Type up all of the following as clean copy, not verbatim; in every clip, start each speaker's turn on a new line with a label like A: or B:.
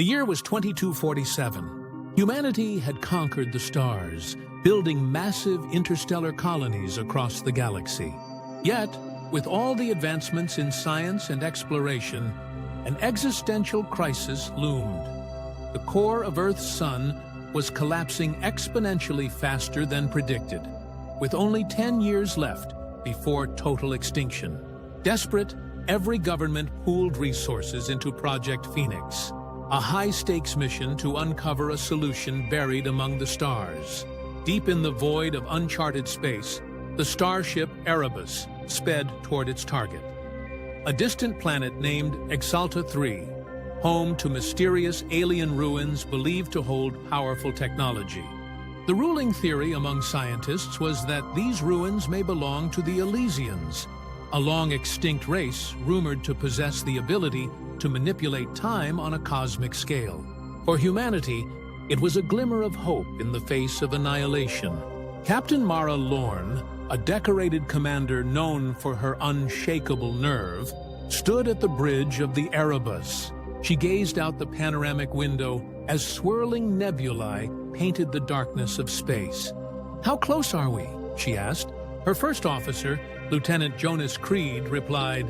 A: The year was 2247. Humanity had conquered the stars, building massive interstellar colonies across the galaxy. Yet, with all the advancements in science and exploration, an existential crisis loomed. The core of Earth's sun was collapsing exponentially faster than predicted, with only 10 years left before total extinction. Desperate, every government pooled resources into Project Phoenix, a high-stakes mission to uncover a solution buried among the stars. Deep in the void of uncharted space, the starship Erebus sped toward its target. A distant planet named Exalta 3, home to mysterious alien ruins believed to hold powerful technology. The ruling theory among scientists was that these ruins may belong to the Elysians, a long-extinct race rumored to possess the ability to manipulate time on a cosmic scale. For humanity, it was a glimmer of hope in the face of annihilation. Captain Mara Lorne, a decorated commander known for her unshakable nerve, stood at the bridge of the Erebus. She gazed out the panoramic window as swirling nebulae painted the darkness of space. "How close are we?" she asked. Her first officer, Lieutenant Jonas Creed, replied,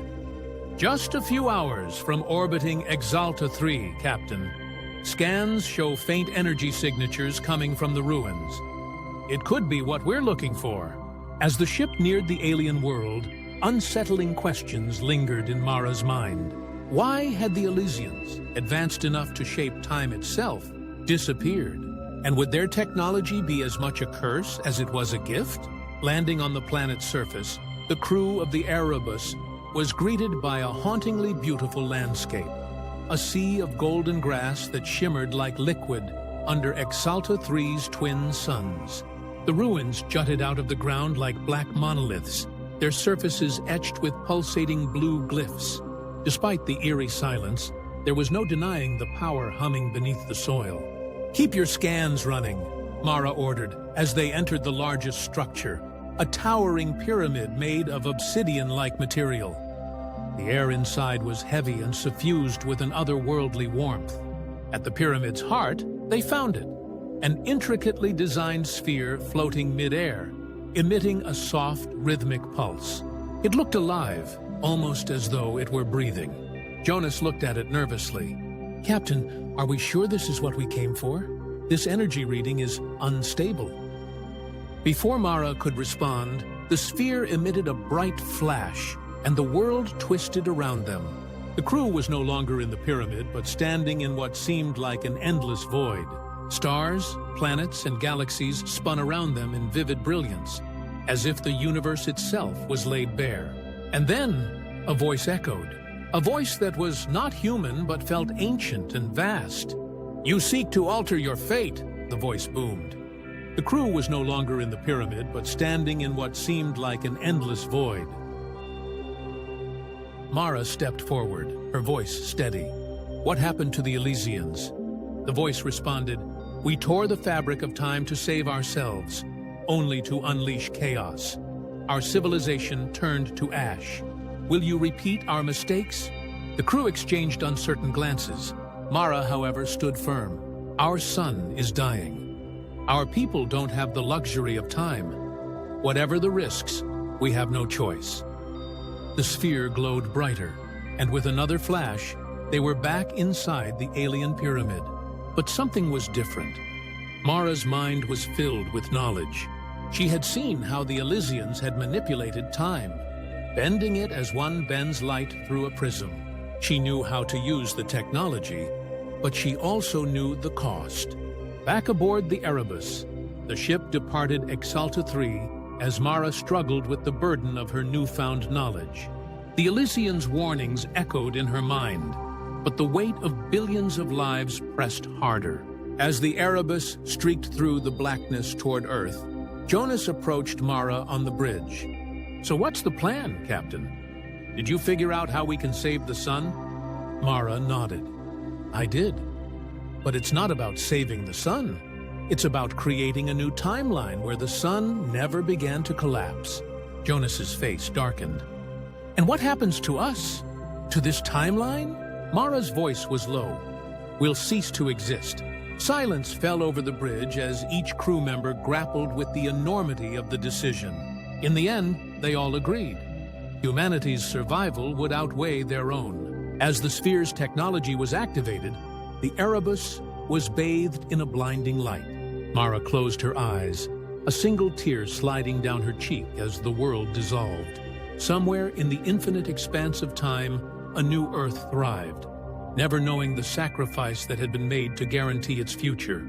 A: "Just a few hours from orbiting Exalta 3, Captain. Scans show faint energy signatures coming from the ruins. It could be what we're looking for." As the ship neared the alien world, unsettling questions lingered in Mara's mind. Why had the Elysians, advanced enough to shape time itself, disappeared? And would their technology be as much a curse as it was a gift? Landing on the planet's surface, the crew of the Erebus was greeted by a hauntingly beautiful landscape, a sea of golden grass that shimmered like liquid under Exalta 3's twin suns. The ruins jutted out of the ground like black monoliths, their surfaces etched with pulsating blue glyphs. Despite the eerie silence, there was no denying the power humming beneath the soil. "Keep your scans running," Mara ordered as they entered the largest structure, a towering pyramid made of obsidian-like material. The air inside was heavy and suffused with an otherworldly warmth. At the pyramid's heart, they found it, an intricately designed sphere floating mid-air, emitting a soft, rhythmic pulse. It looked alive, almost as though it were breathing. Jonas looked at it nervously. "Captain, are we sure this is what we came for? This energy reading is unstable." Before Mara could respond, the sphere emitted a bright flash, and the world twisted around them. The crew was no longer in the pyramid, but standing in what seemed like an endless void. Stars, planets, and galaxies spun around them in vivid brilliance, as if the universe itself was laid bare. And then, a voice echoed. A voice that was not human but felt ancient and vast. "You seek to alter your fate," the voice boomed. The crew was no longer in the pyramid, but standing in what seemed like an endless void. Mara stepped forward, her voice steady. "What happened to the Elysians?" The voice responded, "We tore the fabric of time to save ourselves, only to unleash chaos. Our civilization turned to ash. Will you repeat our mistakes?" The crew exchanged uncertain glances. Mara, however, stood firm. "Our sun is dying. Our people don't have the luxury of time. Whatever the risks, we have no choice." The sphere glowed brighter, and with another flash, they were back inside the alien pyramid. But something was different. Mara's mind was filled with knowledge. She had seen how the Elysians had manipulated time, bending it as one bends light through a prism. She knew how to use the technology, but she also knew the cost. Back aboard the Erebus, the ship departed Exalta 3 as Mara struggled with the burden of her newfound knowledge. The Elysians' warnings echoed in her mind, but the weight of billions of lives pressed harder. As the Erebus streaked through the blackness toward Earth, Jonas approached Mara on the bridge. "So what's the plan, Captain? Did you figure out how we can save the sun?" Mara nodded. "I did. But it's not about saving the sun. It's about creating a new timeline where the sun never began to collapse." Jonas's face darkened. "And what happens to us? To this timeline?" Mara's voice was low. will cease to exist. Silence fell over the bridge as each crew member grappled with the enormity of the decision. In the end, they all agreed. Humanity's survival would outweigh their own. As the sphere's technology was activated, the Erebus was bathed in a blinding light. Mara closed her eyes, a single tear sliding down her cheek as the world dissolved. Somewhere in the infinite expanse of time, a new Earth thrived, never knowing the sacrifice that had been made to guarantee its future.